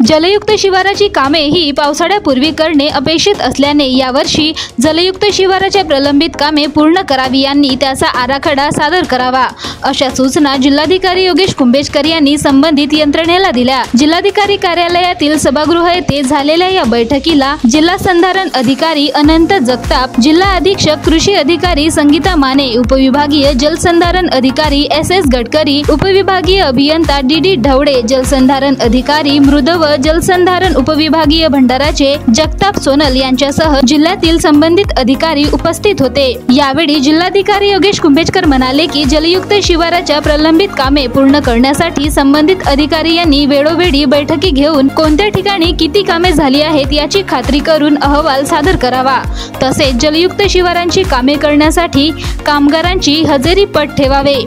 जलयुक्त शिवाराची कामे ही पावसाळ्यापूर्वी करणे अपेक्षित असल्याने यावर्षी जलयुक्त शिवाराच्या प्रलंबित कामे पूर्ण करावी यांनी त्याचा आराखडा सादर करावा अशा सूचना जिल्हाधिकारी योगेश कुंभेजकर यांनी संबंधित यंत्रणेला दिल्या। जिल्हाधिकारी कार्यालयातील सभागृह येथे झालेल्या या बैठकीला जिल्हा संधारण अधिकारी अनंत जगताप, जिल्हा अधीक्षक कृषी अधिकारी संगीता माने, उपविभागीय जलसंधारण अधिकारी SS गडकरी, उपविभागीय अभियंता DD ढवळे, जलसंधारण अधिकारी मृद व जलसंधारण उपविभागीय भंडाराचे जगताप सोनल यांच्यासह जिल्ह्यातील संबंधित अधिकारी उपस्थित होते। यावेळी जिल्हाधिकारी योगेश कुंभेजकर म्हणाले की जलयुक्त शिवाराच्या प्रलंबित कामे पूर्ण करण्यासाठी संबंधित अधिकारी यांनी वेळोवेळी बैठकी घेऊन कोणत्या ठिकाणी किती कामे झाली आहेत याची खात्री करून अहवाल सादर करावा। तसेच जलयुक्त शिवारांची कामे करण्यासाठी कामगारांची हजेरी पट ठेवावे।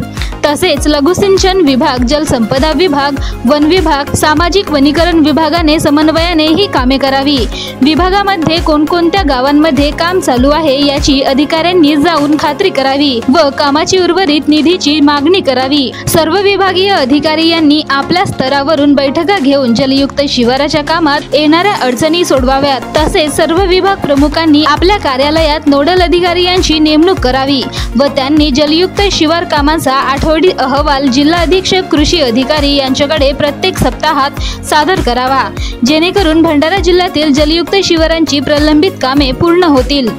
तसेच लघुसिंचन विभाग, जलसंपदा विभाग, वन विभाग, सामाजिक वनीकरण विभागाने समन्वयाने ही कामे करावी। विभागामध्ये कोणकोणत्या गावांमध्ये काम चालू आहे याची अधिकाऱ्यांनी जाऊन खात्री करावी व कामाची उर्वरित निधीची मागणी करावी। सर्व विभागीय अधिकारी यांनी आपल्या स्तरावरून बैठका घेऊन जलयुक्त शिवाराच्या कामात येणाऱ्या अडचणी सोडवाव्यात। तसेच सर्व विभाग प्रमुखांनी आपल्या कार्यालयात नोडल अधिकारी यांची नेमणूक करावी व त्यांनी जलयुक्त शिवार कामांचा आठवडी अहवाल जिल्हा अधीक्षक कृषी अधिकारी यांच्याकडे प्रत्येक सप्ताहात सादर करावा, जेणेकरून भंडारा जिल्ह्यातील जलयुक्त शिवारांची प्रलंबित कामे पूर्ण होतील।